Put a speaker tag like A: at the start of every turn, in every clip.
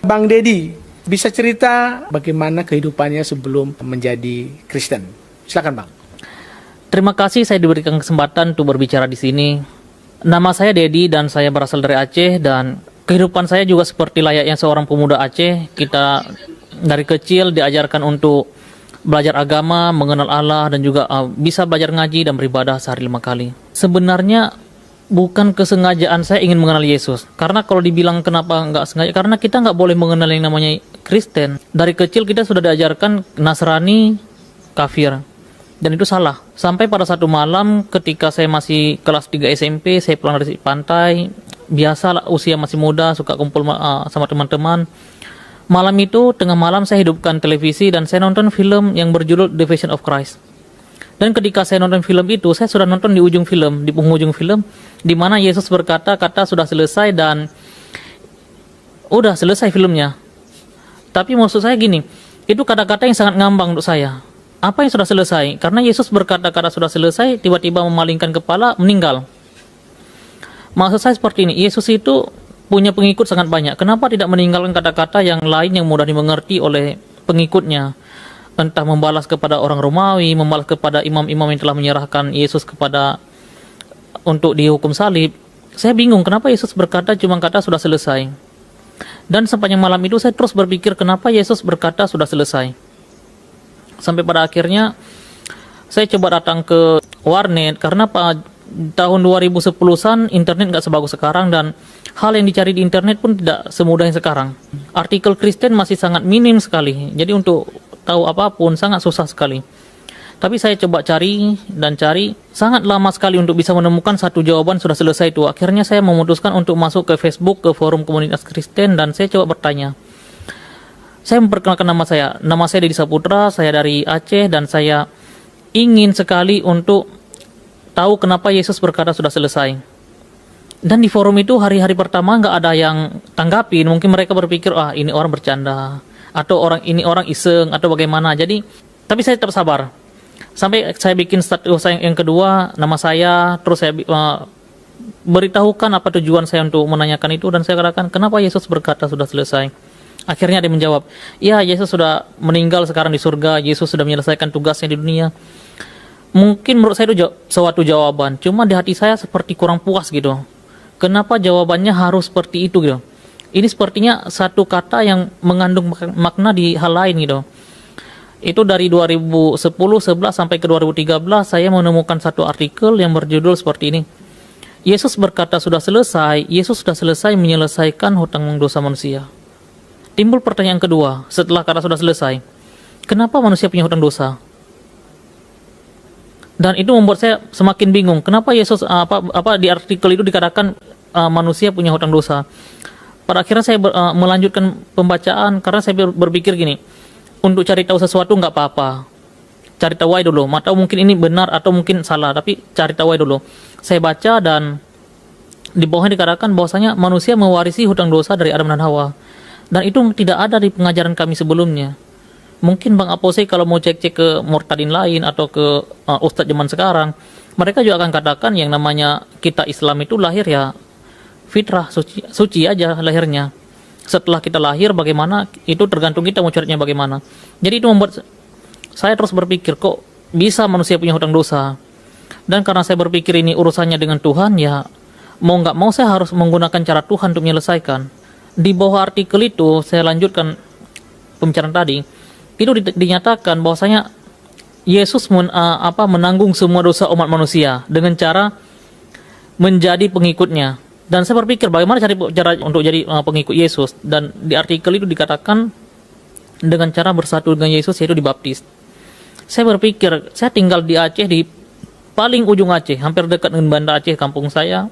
A: Bang Dedi, bisa cerita bagaimana kehidupannya sebelum menjadi Kristen? Silakan Bang.
B: Terima kasih saya diberikan kesempatan untuk berbicara di sini. Nama saya Dedi dan saya berasal dari Aceh, dan kehidupan saya juga seperti layaknya seorang pemuda Aceh. Kita dari kecil diajarkan untuk belajar agama, mengenal Allah, dan juga bisa belajar ngaji dan beribadah sehari 5 kali. Sebenarnya bukan kesengajaan saya ingin mengenal Yesus. Karena kalau dibilang kenapa nggak sengaja, karena kita nggak boleh mengenal yang namanya Kristen. Dari kecil kita sudah diajarkan Nasrani, kafir. Dan itu salah. Sampai pada satu malam ketika saya masih kelas 3 SMP, saya pulang dari pantai. Biasa usia masih muda, suka kumpul sama teman-teman. Malam itu, tengah malam saya hidupkan televisi dan saya nonton film yang berjudul The Passion of Christ. Dan ketika saya nonton film itu, saya sudah nonton di ujung film, di penghujung film, di mana Yesus berkata, kata sudah selesai dan udah selesai filmnya. Tapi maksud saya gini, itu kata-kata yang sangat ngambang untuk saya. Apa yang sudah selesai? Karena Yesus berkata-kata sudah selesai, tiba-tiba memalingkan kepala, meninggal. Maksud saya seperti ini, Yesus itu punya pengikut sangat banyak. Kenapa tidak meninggalkan kata-kata yang lain yang mudah dimengerti oleh pengikutnya? Entah membalas kepada orang Romawi, membalas kepada imam-imam yang telah menyerahkan Yesus kepada untuk dihukum salib. Saya bingung kenapa Yesus berkata cuma kata sudah selesai. Dan sepanjang malam itu saya terus berpikir kenapa Yesus berkata sudah selesai. Sampai pada akhirnya saya coba datang ke warnet karena tahun 2010-an internet nggak sebagus sekarang dan hal yang dicari di internet pun tidak semudah yang sekarang. Artikel Kristen masih sangat minim sekali. Jadi untuk tahu apapun sangat susah sekali. Tapi saya coba cari dan cari, sangat lama sekali untuk bisa menemukan satu jawaban sudah selesai itu. Akhirnya saya memutuskan untuk masuk ke Facebook, ke forum komunitas Kristen, dan saya coba bertanya. Saya memperkenalkan nama saya Dedi Saputra, saya dari Aceh, dan saya ingin sekali untuk tahu kenapa Yesus berkata sudah selesai. Dan di forum itu hari-hari pertama nggak ada yang tanggapin, mungkin mereka berpikir, ini orang bercanda, atau ini orang iseng, atau bagaimana. Jadi, tapi saya tetap sabar. Sampai saya bikin status yang kedua, nama saya, terus saya beritahukan apa tujuan saya untuk menanyakan itu, dan saya katakan, kenapa Yesus berkata sudah selesai? Akhirnya ada yang menjawab, ya Yesus sudah meninggal sekarang di surga, Yesus sudah menyelesaikan tugasnya di dunia. Mungkin menurut saya itu suatu jawaban, cuma di hati saya seperti kurang puas gitu. Kenapa jawabannya harus seperti itu gitu? Ini sepertinya satu kata yang mengandung makna di hal lain gitu. Itu dari 2010, 11 sampai ke 2013 saya menemukan satu artikel yang berjudul seperti ini. Yesus berkata sudah selesai, Yesus sudah selesai menyelesaikan hutang dosa manusia. Timbul pertanyaan kedua, setelah kata sudah selesai, kenapa manusia punya hutang dosa? Dan itu membuat saya semakin bingung, kenapa Yesus di artikel itu dikatakan manusia punya hutang dosa. Pada akhirnya saya melanjutkan pembacaan karena saya berpikir gini, untuk cari tahu sesuatu nggak apa-apa, cari tahu aja dulu, atau mungkin ini benar atau mungkin salah, tapi cari tahu aja dulu. Saya baca dan di bawahnya dikatakan bahwasanya manusia mewarisi hutang dosa dari Adam dan Hawa. Dan itu tidak ada di pengajaran kami sebelumnya. Mungkin Bang Apose kalau mau cek-cek ke murtadin lain atau ke ustadz zaman sekarang, mereka juga akan katakan yang namanya kita Islam itu lahir ya fitrah, suci aja lahirnya. Setelah kita lahir bagaimana, itu tergantung kita mau caranya bagaimana. Jadi itu membuat saya terus berpikir, kok bisa manusia punya hutang dosa? Dan karena saya berpikir ini urusannya dengan Tuhan, ya mau nggak mau saya harus menggunakan cara Tuhan untuk menyelesaikan. Di bawah artikel itu saya lanjutkan pembicaraan tadi, itu dinyatakan bahwasanya Yesus menanggung semua dosa umat manusia dengan cara menjadi pengikutnya. Dan saya berpikir bagaimana cara untuk jadi pengikut Yesus, dan di artikel itu dikatakan dengan cara bersatu dengan Yesus, yaitu dibaptis. Saya berpikir, saya tinggal di Aceh, di paling ujung Aceh, hampir dekat dengan Banda Aceh, kampung saya.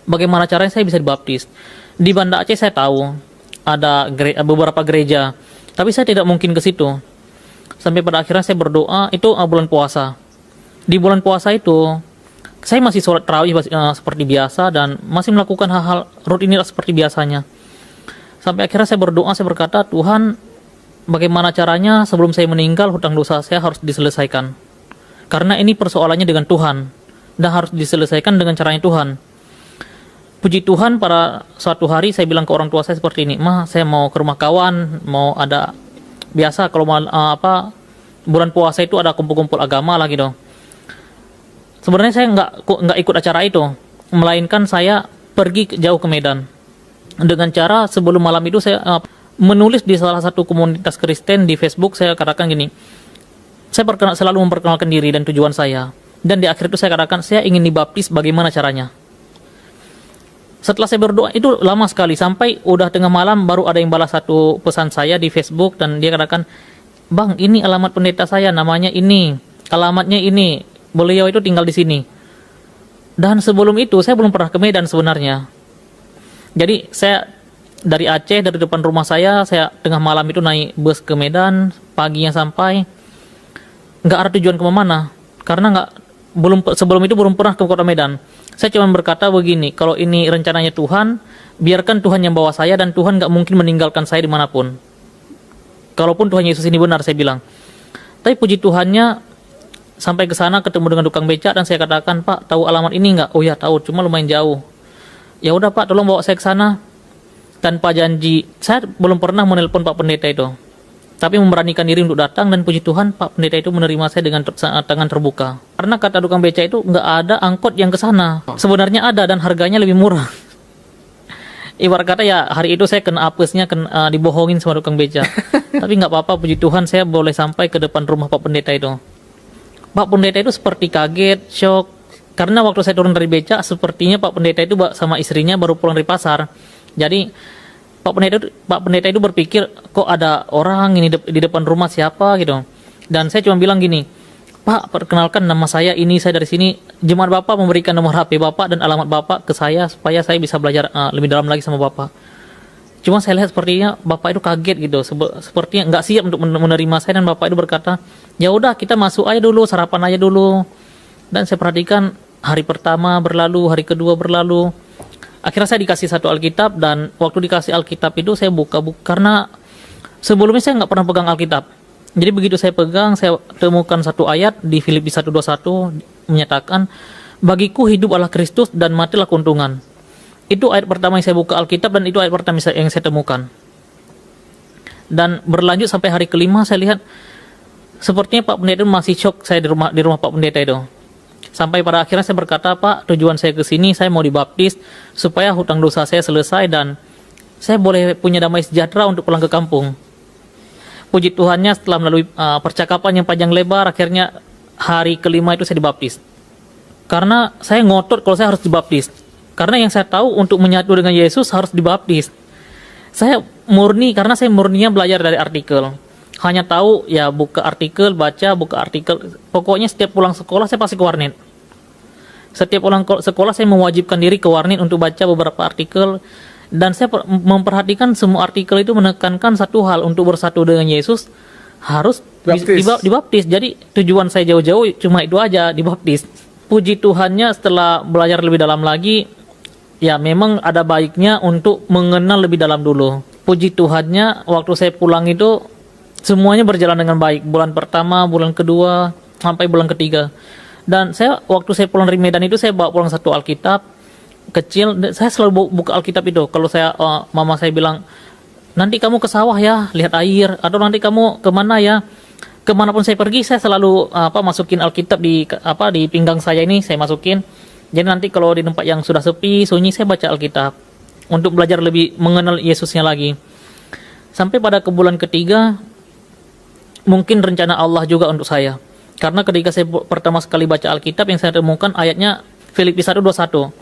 B: Bagaimana caranya saya bisa dibaptis? Di Banda Aceh saya tahu ada beberapa gereja, tapi saya tidak mungkin ke situ. Sampai pada akhirnya saya berdoa, itu bulan puasa. Di bulan puasa itu saya masih sholat tarawih seperti biasa dan masih melakukan hal-hal rutinitas seperti biasanya. Sampai akhirnya saya berdoa, saya berkata, Tuhan, bagaimana caranya sebelum saya meninggal hutang dosa saya harus diselesaikan. Karena ini persoalannya dengan Tuhan dan harus diselesaikan dengan caranya Tuhan. Puji Tuhan pada suatu hari saya bilang ke orang tua saya seperti ini, "Ma, saya mau ke rumah kawan, mau ada biasa kalau bulan puasa itu ada kumpul-kumpul agama lah gitu." Sebenarnya saya nggak ikut acara itu, melainkan saya pergi jauh ke Medan dengan cara sebelum malam itu saya menulis di salah satu komunitas Kristen di Facebook. Saya katakan gini, saya selalu memperkenalkan diri dan tujuan saya, dan di akhir itu saya katakan saya ingin dibaptis, bagaimana caranya. Setelah saya berdoa itu lama sekali, sampai udah tengah malam baru ada yang balas satu pesan saya di Facebook, dan dia katakan, "Bang, ini alamat pendeta saya, namanya ini, alamatnya ini, beliau itu tinggal di sini." Dan sebelum itu saya belum pernah ke Medan sebenarnya. Jadi saya dari Aceh, dari depan rumah saya tengah malam itu naik bus ke Medan, paginya sampai, nggak ada tujuan kemana, karena sebelum itu belum pernah ke kota Medan. Saya cuma berkata begini, kalau ini rencananya Tuhan, biarkan Tuhan yang bawa saya, dan Tuhan nggak mungkin meninggalkan saya dimanapun. Kalaupun Tuhan Yesus ini benar, saya bilang. Tapi puji Tuhannya, sampai ke sana ketemu dengan tukang becak, dan saya katakan, "Pak, tahu alamat ini nggak?" "Oh ya tahu, cuma lumayan jauh." "Ya udah Pak, tolong bawa saya ke sana." Tanpa janji, saya belum pernah menelpon Pak Pendeta itu, tapi memberanikan diri untuk datang, dan puji Tuhan Pak Pendeta itu menerima saya dengan tangan terbuka. Karena kata tukang beca itu nggak ada angkot yang ke sana. Sebenarnya ada, dan harganya lebih murah. Ibarat kata ya hari itu saya kena apesnya, dibohongin sama tukang beca. Tapi nggak apa-apa, puji Tuhan saya boleh sampai ke depan rumah Pak Pendeta itu. Pak Pendeta itu seperti kaget, shock, karena waktu saya turun dari beca, sepertinya Pak Pendeta itu sama istrinya baru pulang dari pasar. Jadi Pak Pendeta itu berpikir, kok ada orang ini di depan rumah, siapa gitu. Dan saya cuma bilang gini, "Pak, perkenalkan nama saya ini, saya dari sini. Jemaat Bapak memberikan nomor HP Bapak dan alamat Bapak ke saya supaya saya bisa belajar lebih dalam lagi sama Bapak." Cuma saya lihat sepertinya Bapak itu kaget gitu, sepertinya nggak siap untuk menerima saya, dan Bapak itu berkata, "Ya udah, kita masuk aja dulu, sarapan aja dulu." Dan saya perhatikan hari pertama berlalu, hari kedua berlalu. Akhirnya saya dikasih satu Alkitab, dan waktu dikasih Alkitab itu saya buka karena sebelumnya saya nggak pernah pegang Alkitab. Jadi begitu saya pegang, saya temukan satu ayat di Filipi 1:21 menyatakan, "Bagiku hidup adalah Kristus dan matilah keuntungan." Itu ayat pertama yang saya buka Alkitab, dan itu ayat pertama yang saya temukan. Dan berlanjut sampai hari kelima, saya lihat sepertinya Pak Pendeta masih shock saya di rumah Pak Pendeta itu. Sampai pada akhirnya saya berkata, "Pak, tujuan saya ke sini, saya mau dibaptis supaya hutang dosa saya selesai dan saya boleh punya damai sejahtera untuk pulang ke kampung." Puji Tuhannya, setelah melalui percakapan yang panjang lebar, akhirnya hari kelima itu saya dibaptis. Karena saya ngotot kalau saya harus dibaptis. Karena yang saya tahu untuk menyatu dengan Yesus harus dibaptis. Saya murni, karena saya murninya belajar dari artikel. Hanya tahu ya buka artikel, buka artikel. Pokoknya setiap pulang sekolah saya pasti ke warnet. Setiap pulang sekolah saya mewajibkan diri ke warnet untuk baca beberapa artikel. Dan saya memperhatikan semua artikel itu menekankan satu hal, untuk bersatu dengan Yesus harus dibaptis. Jadi tujuan saya jauh-jauh cuma itu aja, dibaptis. Puji Tuhannya, setelah belajar lebih dalam lagi, ya memang ada baiknya untuk mengenal lebih dalam dulu. Puji Tuhannya, waktu saya pulang itu semuanya berjalan dengan baik. Bulan pertama, bulan kedua, sampai bulan ketiga. Dan waktu saya pulang dari Medan itu, saya bawa pulang satu Alkitab kecil. Saya selalu buka Alkitab itu. Kalau mama saya bilang, "Nanti kamu ke sawah ya, lihat air." Atau "Nanti kamu kemana ya." Kemanapun saya pergi, saya selalu masukin Alkitab di pinggang saya ini, saya masukin. Jadi nanti kalau di tempat yang sudah sepi, sunyi, saya baca Alkitab untuk belajar lebih mengenal Yesusnya lagi. Sampai pada ke bulan ketiga, mungkin rencana Allah juga untuk saya. Karena ketika saya pertama sekali baca Alkitab, yang saya temukan ayatnya Filipi 1:21.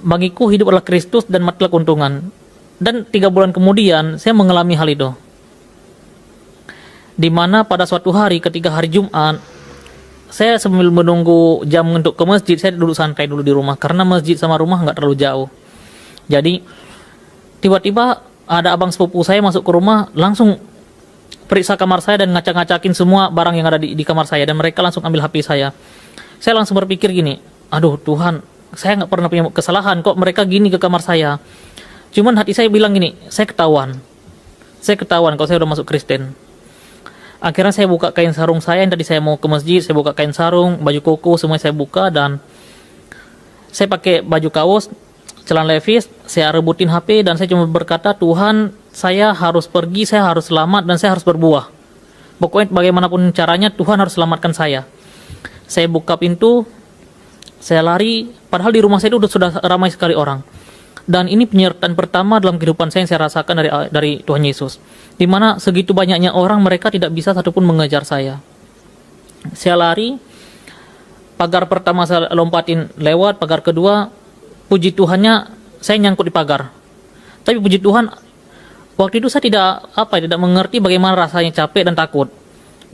B: "Bagiku hidup adalah Kristus dan matilah keuntungan." Dan 3 bulan kemudian saya mengalami hal itu. Di mana pada suatu hari, ketika hari Jumat, saya sambil menunggu jam untuk ke masjid, saya duduk santai dulu di rumah. Karena masjid sama rumah nggak terlalu jauh. Jadi tiba-tiba ada abang sepupu saya masuk ke rumah, langsung periksa kamar saya dan ngacak-ngacakin semua barang yang ada di kamar saya, dan mereka langsung ambil HP saya. Saya langsung berpikir gini, aduh Tuhan, saya nggak pernah punya kesalahan, kok mereka gini ke kamar saya. Cuman hati saya bilang gini, saya ketahuan kalau saya udah masuk Kristen. Akhirnya saya buka kain sarung saya, yang tadi saya mau ke masjid, saya buka kain sarung, baju koko, semua saya buka, dan saya pakai baju kaos. celana levis, saya rebutin HP dan saya cuma berkata, Tuhan, saya harus pergi, saya harus selamat dan saya harus berbuah. Pokoknya bagaimanapun caranya Tuhan harus selamatkan saya. Saya buka pintu, saya lari, padahal di rumah saya itu sudah ramai sekali orang. Dan ini penyertaan pertama dalam kehidupan saya yang saya rasakan dari Tuhan Yesus. Di mana segitu banyaknya orang, mereka tidak bisa satupun mengejar saya. Saya lari, pagar pertama saya lompatin lewat, pagar kedua, puji Tuhannya saya nyangkut di pagar. Tapi puji Tuhan, waktu itu saya tidak mengerti bagaimana rasanya capek dan takut.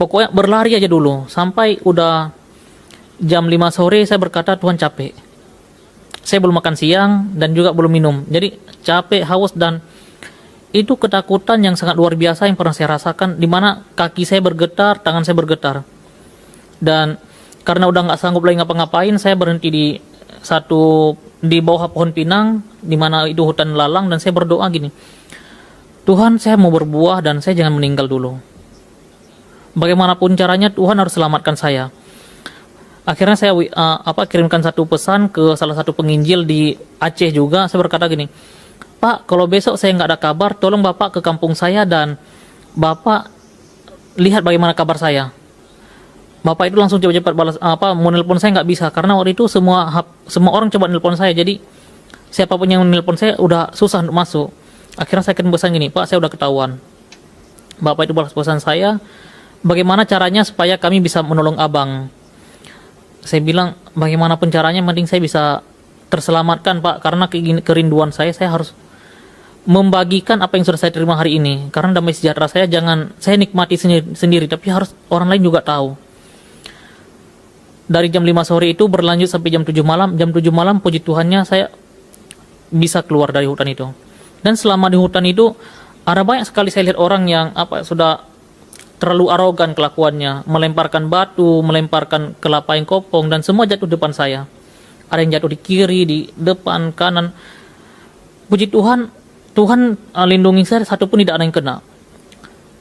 B: Pokoknya berlari aja dulu, sampai udah jam 5 sore saya berkata, Tuhan capek. Saya belum makan siang dan juga belum minum. Jadi capek, haus, dan itu ketakutan yang sangat luar biasa yang pernah saya rasakan, di mana kaki saya bergetar, tangan saya bergetar. Dan karena udah nggak sanggup lagi ngapa-ngapain, saya berhenti di bawah pohon pinang, di mana itu hutan lalang, dan saya berdoa gini, Tuhan, saya mau berbuah dan saya jangan meninggal dulu. Bagaimanapun caranya Tuhan harus selamatkan saya. Akhirnya saya kirimkan satu pesan ke salah satu penginjil di Aceh juga. Saya berkata gini, Pak, kalau besok saya nggak ada kabar, tolong Bapak ke kampung saya dan Bapak lihat bagaimana kabar saya. Bapak itu langsung cepat-cepat balas mau nelpon saya nggak bisa, karena waktu itu semua orang coba nelpon saya. Jadi siapapun yang nelpon saya udah susah untuk masuk. Akhirnya saya kirim pesan gini, Pak, saya udah ketahuan. Bapak itu balas pesan saya, bagaimana caranya supaya kami bisa menolong abang. Saya bilang, bagaimanapun caranya penting saya bisa terselamatkan, Pak, karena kerinduan saya harus membagikan apa yang sudah saya terima hari ini. Karena damai sejahtera saya jangan saya nikmati sendiri, tapi harus orang lain juga tahu. Dari jam 5 sore itu berlanjut sampai jam 7 malam. Jam 7 malam puji Tuhannya saya bisa keluar dari hutan itu. Dan selama di hutan itu ada banyak sekali saya lihat orang yang sudah terlalu arogan kelakuannya, melemparkan batu, melemparkan kelapa yang kopong, dan semua jatuh depan saya. Ada yang jatuh di kiri, di depan, kanan. Puji Tuhan, Tuhan lindungi saya, satupun tidak ada yang kena.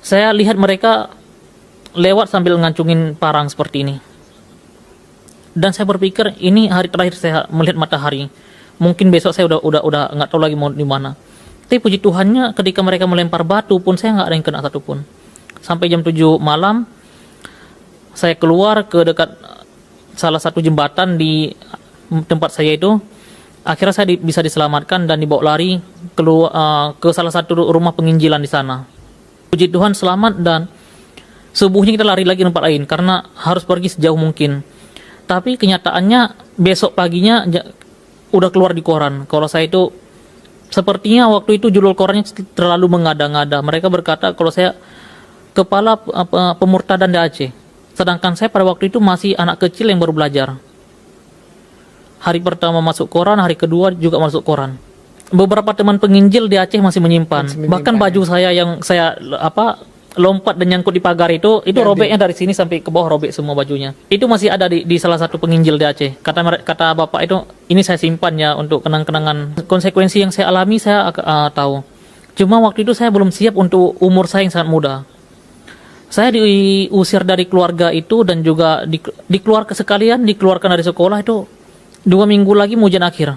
B: Saya lihat mereka lewat sambil ngancungin parang seperti ini. Dan saya berpikir, ini hari terakhir saya melihat matahari. Mungkin besok saya udah nggak tahu lagi mau di mana. Tapi puji Tuhannya, ketika mereka melempar batu pun saya nggak ada yang kena satupun. Sampai jam 7 malam, saya keluar ke dekat salah satu jembatan di tempat saya itu. Akhirnya saya bisa diselamatkan dan dibawa lari ke salah satu rumah penginjilan di sana. Puji Tuhan selamat, dan subuhnya kita lari lagi ke tempat lain karena harus pergi sejauh mungkin. Tapi kenyataannya besok paginya udah keluar di koran. Kalau saya itu, sepertinya waktu itu judul korannya terlalu mengada-ngada. Mereka berkata kalau saya kepala pemurtadan di Aceh. Sedangkan saya pada waktu itu masih anak kecil yang baru belajar. Hari pertama masuk koran, hari kedua juga masuk koran. Beberapa teman penginjil di Aceh masih menyimpan. Bahkan baju saya yang saya lompat dan nyangkut di pagar itu robeknya dari sini sampai ke bawah, robek semua bajunya. Itu masih ada di salah satu penginjil di Aceh. Kata bapak itu, ini saya simpan ya untuk kenang-kenangan. Konsekuensi yang saya alami saya tahu. Cuma waktu itu saya belum siap untuk umur saya yang sangat muda. Saya diusir dari keluarga itu dan juga dikeluarkan dari sekolah itu 2 minggu lagi ujian akhir.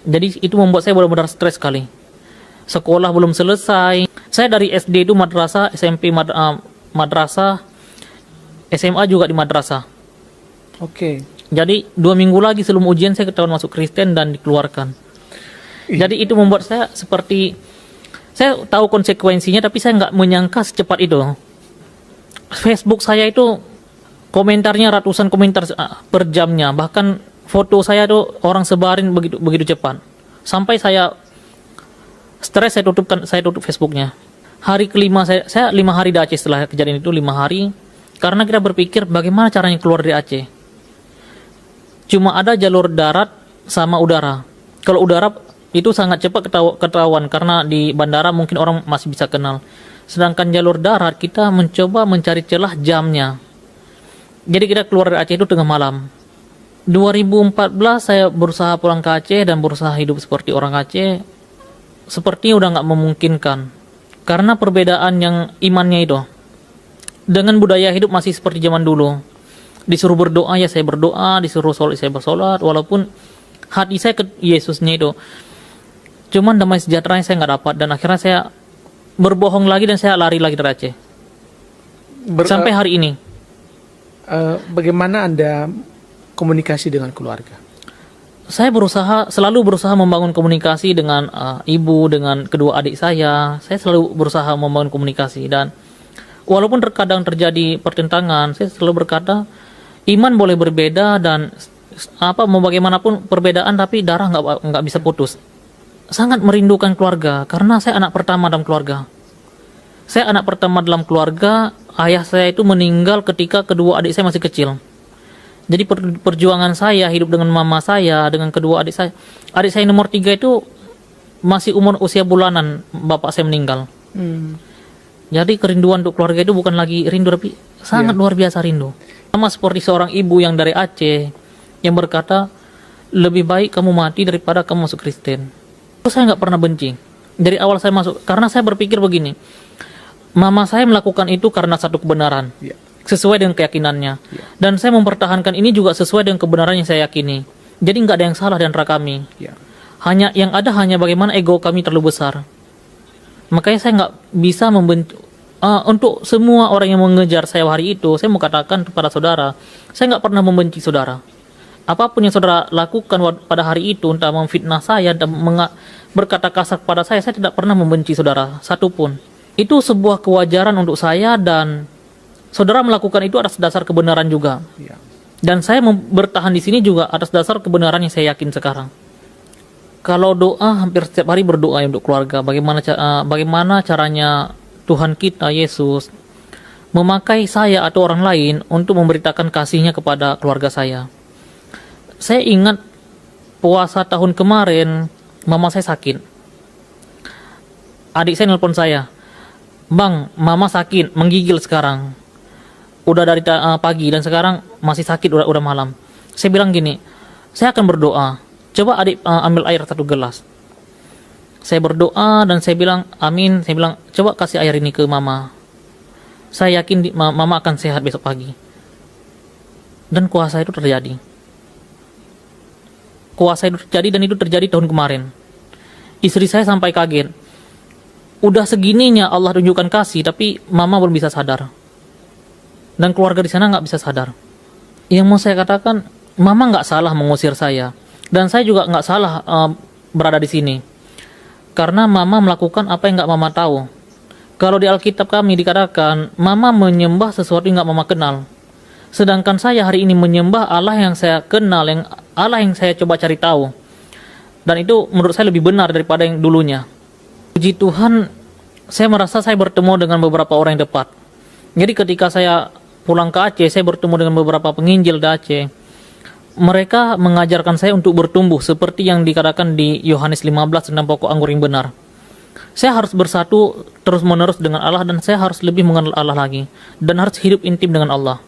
B: Jadi itu membuat saya benar-benar stres sekali. Sekolah belum selesai. Saya dari SD itu madrasah, SMP madrasah, SMA juga di madrasah.
A: Oke.
B: Jadi 2 minggu lagi sebelum ujian saya ketahuan masuk Kristen dan dikeluarkan. Jadi itu membuat saya seperti, saya tahu konsekuensinya, tapi saya nggak menyangka secepat itu. Facebook saya itu komentarnya ratusan komentar per jamnya, bahkan foto saya itu orang sebarin begitu cepat. Sampai saya stres, saya tutup Facebooknya. Hari kelima saya 5 hari di Aceh setelah kejadian itu, 5 hari, karena kita berpikir bagaimana caranya keluar dari Aceh. Cuma ada jalur darat sama udara. Kalau udara itu sangat cepat ketahuan karena di bandara mungkin orang masih bisa kenal. Sedangkan jalur darat kita mencoba mencari celah jamnya. Jadi kita keluar dari Aceh itu tengah malam. 2014 saya berusaha pulang ke Aceh dan berusaha hidup seperti orang Aceh. Sepertinya udah nggak memungkinkan. Karena perbedaan yang imannya itu. Dengan budaya hidup masih seperti zaman dulu. Disuruh berdoa ya saya berdoa, disuruh sholat saya bersolat. Walaupun hati saya ke Yesusnya itu. Cuman damai sejahtera yang saya nggak dapat, dan akhirnya saya berbohong lagi dan saya lari lagi dari Aceh. Sampai hari ini.
A: Bagaimana Anda komunikasi dengan keluarga?
B: Saya selalu berusaha membangun komunikasi dengan ibu, dengan kedua adik saya. Saya selalu berusaha membangun komunikasi, dan walaupun terkadang terjadi pertentangan, saya selalu berkata, iman boleh berbeda dan mau bagaimanapun perbedaan, tapi darah nggak bisa putus. Sangat merindukan keluarga karena saya anak pertama dalam keluarga. Saya anak pertama dalam keluarga. Ayah saya itu meninggal ketika kedua adik saya masih kecil. Jadi perjuangan saya hidup dengan mama saya, dengan kedua adik saya. Adik saya nomor 3 itu masih usia bulanan bapak saya meninggal. Jadi kerinduan untuk keluarga itu bukan lagi rindu, tapi sangat luar biasa rindu. Sama seperti seorang ibu yang dari Aceh yang berkata, lebih baik kamu mati daripada kamu masuk Kristen. Terus saya nggak pernah benci dari awal saya masuk, karena saya berpikir begini, mama saya melakukan itu karena satu kebenaran, sesuai dengan keyakinannya, dan saya mempertahankan ini juga sesuai dengan kebenaran yang saya yakini. Jadi nggak ada yang salah di antara kami. Hanya yang ada hanya bagaimana ego kami terlalu besar. Makanya saya nggak bisa membenci. Untuk semua orang yang mengejar saya hari itu, saya mau katakan kepada saudara, saya nggak pernah membenci saudara. Apapun yang saudara lakukan pada hari itu, entah memfitnah saya dan berkata kasar kepada saya tidak pernah membenci saudara satupun. Itu sebuah kewajaran untuk saya, dan saudara melakukan itu atas dasar kebenaran juga. Dan saya bertahan di sini juga atas dasar kebenaran yang saya yakin sekarang. Kalau doa, hampir setiap hari berdoa untuk keluarga. Bagaimana caranya Tuhan kita, Yesus, memakai saya atau orang lain untuk memberitakan kasih-Nya kepada keluarga saya. Saya ingat puasa tahun kemarin, mama saya sakit. Adik saya nelpon saya, "Bang, mama sakit, menggigil sekarang. Udah dari pagi dan sekarang masih sakit, udah malam." Saya bilang gini, "Saya akan berdoa. Coba adik ambil air 1 gelas." Saya berdoa dan saya bilang, "Amin." Saya bilang, "Coba kasih air ini ke mama. Saya yakin mama akan sehat besok pagi." Dan kuasa itu terjadi. Dan itu terjadi tahun kemarin. Istri saya sampai kaget. Udah segininya Allah tunjukkan kasih, tapi mama belum bisa sadar. Dan keluarga di sana nggak bisa sadar. Yang mau saya katakan, mama nggak salah mengusir saya. Dan saya juga nggak salah berada di sini. Karena mama melakukan apa yang nggak mama tahu. Kalau di Alkitab kami dikatakan, mama menyembah sesuatu yang nggak mama kenal. Sedangkan saya hari ini menyembah Allah yang saya kenal, Allah yang saya coba cari tahu. Dan itu menurut saya lebih benar daripada yang dulunya. Puji Tuhan, saya merasa saya bertemu dengan beberapa orang yang tepat. Jadi ketika saya pulang ke Aceh, saya bertemu dengan beberapa penginjil di Aceh. Mereka mengajarkan saya untuk bertumbuh seperti yang dikatakan di Yohanes 15 tentang pokok anggur yang benar. Saya harus bersatu terus-menerus dengan Allah, dan saya harus lebih mengenal Allah lagi, dan harus hidup intim dengan Allah.